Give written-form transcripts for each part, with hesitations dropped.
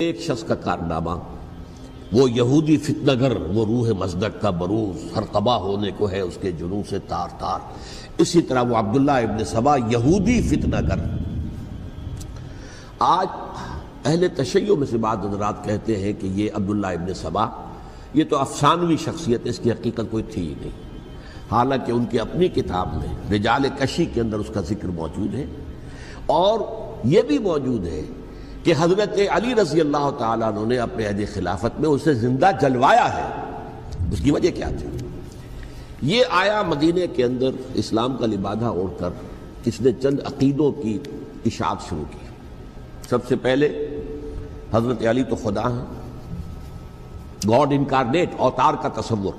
ایک شخص کا کارنامہ، وہ یہودی فتنہ گر، وہ روح مصدق کا بروز، ہر قبا ہونے کو ہے اس کے جنوں سے تار تار۔ اسی طرح وہ عبداللہ ابن سبا یہودی فتنہ گر۔ آج اہل تشیع میں سے بعض حضرات کہتے ہیں کہ یہ عبداللہ ابن سبا یہ تو افسانوی شخصیت ہے، اس کی حقیقت کوئی تھی ہی نہیں، حالانکہ ان کی اپنی کتاب میں رجال کشی کے اندر اس کا ذکر موجود ہے، اور یہ بھی موجود ہے کہ حضرت علی رضی اللہ تعالیٰ عنہ نے اپنے عہد خلافت میں اسے زندہ جلوایا ہے۔ اس کی وجہ کیا تھی؟ یہ آیا مدینے کے اندر اسلام کا لبادہ اوڑھ کر، اس نے چند عقیدوں کی اشاعت شروع کی۔ سب سے پہلے حضرت علی تو خدا ہیں، گاڈ انکارنیٹ، اوتار کا تصور،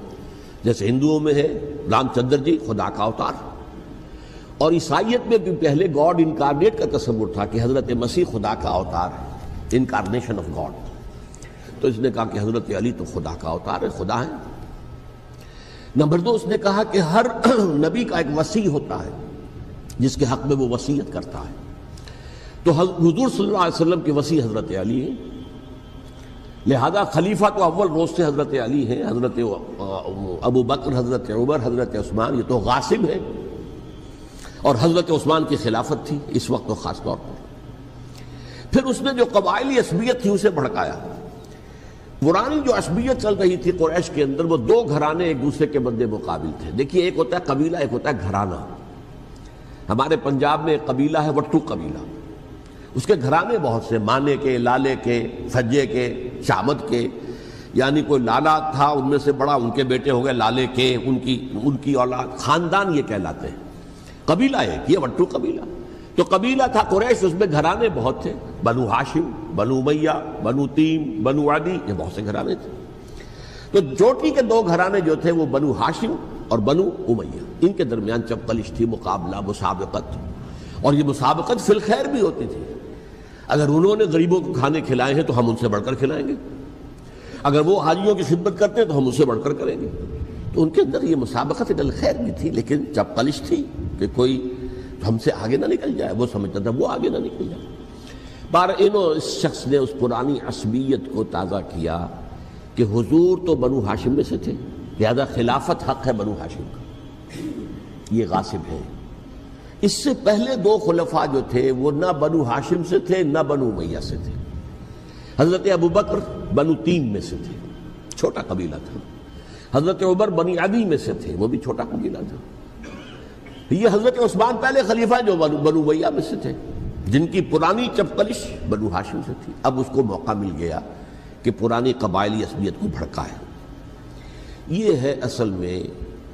جیسے ہندوؤں میں ہے رام چندر جی خدا کا اوتار، اور عیسائیت میں بھی پہلے گاڈ انکارنیٹ کا تصور تھا کہ حضرت مسیح خدا کا اوتار ہے، انکارنیشن آف گاڈ۔ تو اس نے کہا کہ حضرت علی تو خدا کا اوتار ہے، خدا ہے۔ نمبر دو، اس نے کہا کہ ہر نبی کا ایک وصی ہوتا ہے جس کے حق میں وہ وصیت کرتا ہے، تو حضور صلی اللہ علیہ وسلم کے وصی حضرت علی ہیں، لہذا خلیفہ تو اول روز سے حضرت علی ہیں، حضرت ابو بکر، حضرت عمر، حضرت عثمان یہ تو غاصب ہیں، اور حضرت عثمان کی خلافت تھی اس وقت تو خاص طور پر۔ پھر اس نے جو قبائلی عصبیت تھی اسے بھڑکایا۔ پرانی جو عصبیت چل رہی تھی قریش کے اندر، وہ دو گھرانے ایک دوسرے کے مد مقابل تھے۔ دیکھیے، ایک ہوتا ہے قبیلہ، ایک ہوتا ہے گھرانہ۔ ہمارے پنجاب میں ایک قبیلہ ہے وٹو قبیلہ، اس کے گھرانے بہت سے، مانے کے، لالے کے، سجے کے، شامت کے، یعنی کوئی لالا تھا ان میں سے بڑا، ان کے بیٹے ہو گئے لالے کے، ان کی اولاد، خاندان یہ کہلاتے ہیں۔ قبیلہ ایک، یہ وٹو قبیلہ۔ تو قبیلہ تھا قریش، اس میں گھرانے بہت تھے، بنو ہاشم، بنو امیہ، بنو تیم، بنو عدی، یہ بہت سے گھرانے تھے۔ تو چوٹی کے دو گھرانے جو تھے وہ بنو ہاشم اور بنو امیہ، ان کے درمیان چپقلش تھی، مقابلہ، مسابقت، اور یہ مسابقت فی الخیر بھی ہوتی تھی۔ اگر انہوں نے غریبوں کو کھانے کھلائے ہیں تو ہم ان سے بڑھ کر کھلائیں گے، اگر وہ حاجیوں کی خدمت کرتے ہیں تو ہم ان سے بڑھ کر کریں گے۔ تو ان کے اندر یہ مسابقت فی الخیر بھی تھی، لیکن چپقلش تھی کہ کوئی ہم سے آگے نہ نکل جائے، وہ سمجھتا تھا وہ آگے نہ نکل جائے۔ اس شخص نے اس پرانی عصبیت کو تازہ کیا کہ حضور تو بنو ہاشم میں سے تھے، لہذا خلافت حق ہے بنو ہاشم کا، یہ غاصب ہے۔ اس سے پہلے دو خلفاء جو تھے وہ نہ بنو ہاشم سے تھے نہ بنو امیہ سے تھے۔ حضرت ابو بکر بنو تیم میں سے تھے، چھوٹا قبیلہ تھا۔ حضرت عمر بنی عدی میں سے تھے، وہ بھی چھوٹا قبیلہ تھا۔ یہ حضرت عثمان پہلے خلیفہ جو بنو امیہ میں سے تھے، جن کی پرانی چپقلش بنو ہاشم سے تھی۔ اب اس کو موقع مل گیا کہ پرانی قبائلی عصبیت کو بھڑکائے۔ یہ ہے اصل میں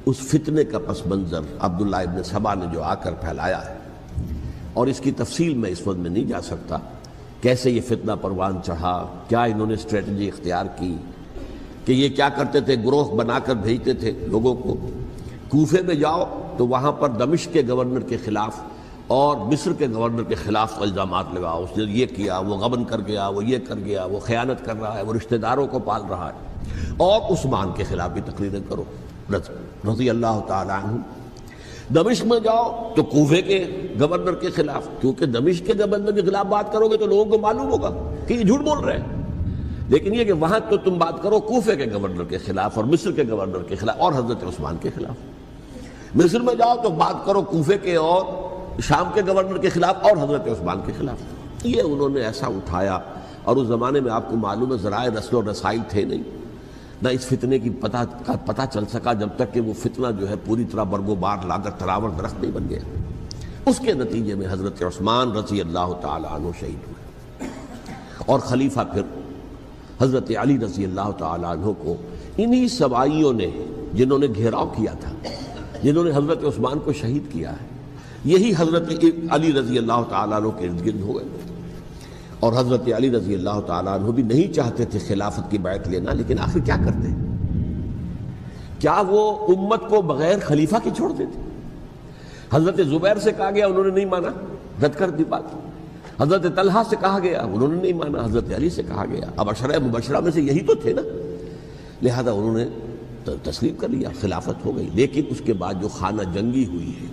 اس فتنے کا پس منظر عبداللہ ابن سبا نے جو آ کر پھیلایا ہے، اور اس کی تفصیل میں اس وقت میں نہیں جا سکتا، کیسے یہ فتنہ پروان چڑھا، کیا انہوں نے اسٹریٹجی اختیار کی، کہ یہ کیا کرتے تھے، گروہ بنا کر بھیجتے تھے لوگوں کو۔ کوفے میں جاؤ تو وہاں پر دمشق کے گورنر کے خلاف اور مصر کے گورنر کے خلاف الزامات لگاؤ، اس نے یہ کیا، وہ غبن کر گیا، وہ یہ کر گیا، وہ خیانت کر رہا ہے، وہ رشتہ داروں کو پال رہا ہے، اور عثمان کے خلاف بھی تقریریں کرو رضی اللہ تعالی عنہ۔ دمشق میں جاؤ تو کوفے کے گورنر کے خلاف، کیونکہ دمشق کے گورنر کے خلاف بات کرو گے تو لوگوں کو معلوم ہوگا کہ یہ جھوٹ بول رہے ہیں، لیکن یہ کہ وہاں تو تم بات کرو کوفے کے گورنر کے خلاف اور مصر کے گورنر کے خلاف اور حضرت عثمان کے خلاف۔ مصر میں جاؤ تو بات کرو کوفے کے اور شام کے گورنر کے خلاف اور حضرت عثمان کے خلاف۔ یہ انہوں نے ایسا اٹھایا، اور اس زمانے میں آپ کو معلوم ہے ذرائع رسل و رسائل تھے نہیں، نہ اس فتنے کی پتہ چل سکا جب تک کہ وہ فتنہ جو ہے پوری طرح برگ و بار لا کر تراور درخت نہیں بن گیا۔ اس کے نتیجے میں حضرت عثمان رضی اللہ تعالی عنہ شہید ہوئے، اور خلیفہ پھر حضرت علی رضی اللہ تعالی عنہ کو انہی سوائیوں نے، جنہوں نے گھیراؤ کیا تھا، جنہوں نے حضرت عثمان کو شہید کیا ہے، یہی حضرت علی رضی اللہ تعالیٰ عنہ کے ارد گرد ہو گئے۔ اور حضرت علی رضی اللہ تعالیٰ عنہ بھی نہیں چاہتے تھے خلافت کی بیعت لینا، لیکن آخر کیا کرتے؟ کیا وہ امت کو بغیر خلیفہ کی چھوڑ دیتے؟ حضرت زبیر سے کہا گیا، انہوں نے نہیں مانا، رد کر دی بات۔ حضرت طلحہ سے کہا گیا، انہوں نے نہیں مانا۔ حضرت علی سے کہا گیا، اب عشرہ مبشرہ میں سے یہی تو تھے نا، لہذا انہوں نے تسلیم کر لیا، خلافت ہو گئی۔ لیکن اس کے بعد جو خانہ جنگی ہوئی ہے،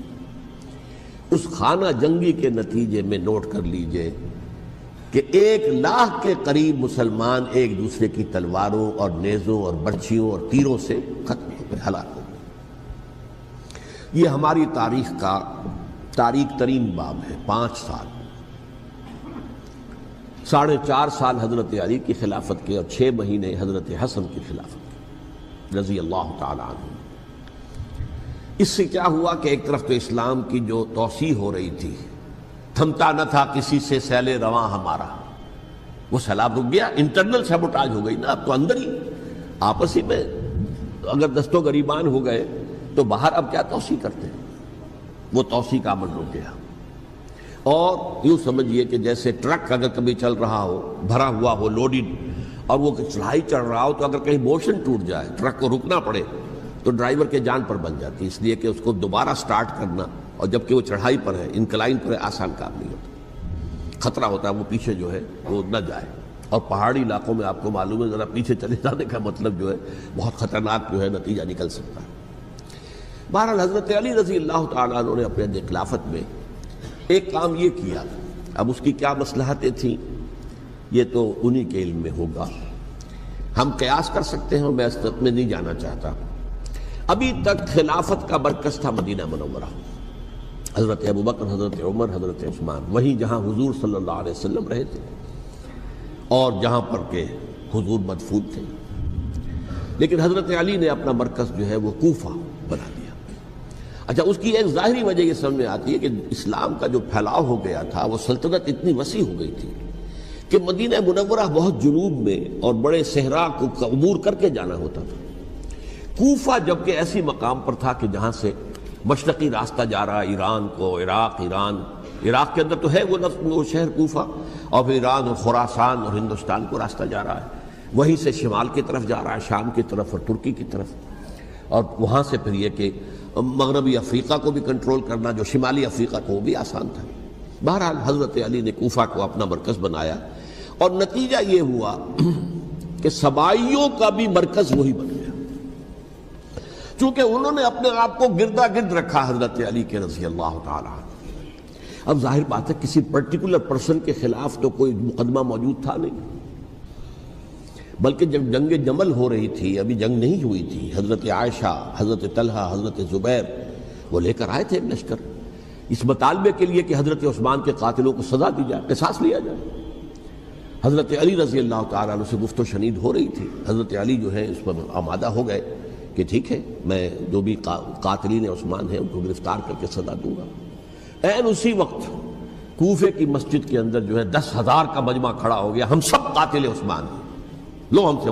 اس خانہ جنگی کے نتیجے میں نوٹ کر لیجئے کہ 1,00,000 کے قریب مسلمان ایک دوسرے کی تلواروں اور نیزوں اور برچھیوں اور تیروں سے ختم ہو گئے، ہلاک ہو گئے۔ یہ ہماری تاریخ کا تاریک ترین باب ہے۔ 5 سال، 4.5 سال حضرت علی کی خلافت کے اور 6 مہینے حضرت حسن کی خلافت کے رضی اللہ تعالی عنہ۔ اس سے کیا ہوا کہ ایک طرف تو اسلام کی جو توسیع ہو رہی تھی، تھمتا نہ تھا کسی سے سیل رواں ہمارا، وہ سیلاب رک گیا، انٹرنل سیبوٹاج ہو گئی نا، اب تو اندر ہی آپس ہی میں اگر دستوں گریبان ہو گئے تو باہر اب کیا توسیع کرتے ہیں، وہ توسیع کا عمل رک گیا۔ اور یوں سمجھیے کہ جیسے ٹرک اگر کبھی چل رہا ہو، بھرا ہوا ہو، لوڈڈ، اور وہ چڑھائی چڑھ رہا ہو، تو اگر کہیں موشن ٹوٹ جائے، ٹرک کو رکنا پڑے، تو ڈرائیور کے جان پر بن جاتی، اس لیے کہ اس کو دوبارہ سٹارٹ کرنا، اور جبکہ وہ چڑھائی پر ہے، انکلائن پر ہے، آسان کام نہیں ہوتا، خطرہ ہوتا ہے وہ پیچھے جو ہے وہ نہ جائے۔ اور پہاڑی علاقوں میں آپ کو معلوم ہے ذرا پیچھے چلے جانے کا مطلب جو ہے بہت خطرناک جو ہے نتیجہ نکل سکتا ہے۔ بہرحال حضرت علی رضی اللہ تعالیٰ عنہ نے اپنے خلافت میں ایک کام یہ کیا، اب اس کی کیا مصلحتیں تھیں یہ تو انہی کے علم میں ہوگا، ہم قیاس کر سکتے ہیں، میں اس طرف میں نہیں جانا چاہتا۔ ابھی تک خلافت کا مرکز تھا مدینہ منورہ، حضرت ابوبکر، حضرت عمر، حضرت عثمان، وہیں جہاں حضور صلی اللہ علیہ وسلم رہے تھے اور جہاں پر کہ حضور مدفون تھے۔ لیکن حضرت علی نے اپنا مرکز جو ہے وہ کوفہ بنا دیا۔ اچھا، اس کی ایک ظاہری وجہ یہ سمجھ میں آتی ہے کہ اسلام کا جو پھیلاؤ ہو گیا تھا، وہ سلطنت اتنی وسیع ہو گئی تھی کہ مدینہ منورہ بہت جنوب میں اور بڑے صحرا کو عبور کر کے جانا ہوتا تھا۔ کوفہ جبکہ ایسی مقام پر تھا کہ جہاں سے مشرقی راستہ جا رہا ہے ایران کو، عراق کے اندر تو ہے وہ شہر کوفہ، اور پھر ایران اور خراسان اور ہندوستان کو راستہ جا رہا ہے، وہیں سے شمال کی طرف جا رہا ہے، شام کی طرف اور ترکی کی طرف، اور وہاں سے پھر یہ کہ مغربی افریقہ کو بھی کنٹرول کرنا، جو شمالی افریقہ کو بھی آسان تھا۔ بہرحال حضرت علی نے کوفہ کو اپنا مرکز بنایا، اور نتیجہ یہ ہوا کہ سبائیوں کا بھی مرکز وہی بن گیا، چونکہ انہوں نے اپنے آپ کو گردا گرد رکھا حضرت علی کے رضی اللہ تعالیٰ عنہ۔ اب ظاہر بات ہے کسی پرٹیکولر پرسن کے خلاف تو کوئی مقدمہ موجود تھا نہیں، بلکہ جب جنگ جمل ہو رہی تھی، ابھی جنگ نہیں ہوئی تھی، حضرت عائشہ، حضرت طلحہ، حضرت زبیر وہ لے کر آئے تھے ایک لشکر، اس مطالبے کے لیے کہ حضرت عثمان کے قاتلوں کو سزا دی جائے، قصاص لیا جائے۔ حضرت علی رضی اللہ تعالیٰ عنہ سے گفت و شنید ہو رہی تھی، حضرت علی جو ہے اس پر آمادہ ہو گئے کہ ٹھیک ہے، میں جو بھی قاتلین عثمان ہیں ان کو گرفتار کر کے سزا دوں گا۔ عین اسی وقت کوفے کی مسجد کے اندر جو ہے 10,000 کا مجمع کھڑا ہو گیا، ہم سب قاتل عثمان ہیں، لو ہم سے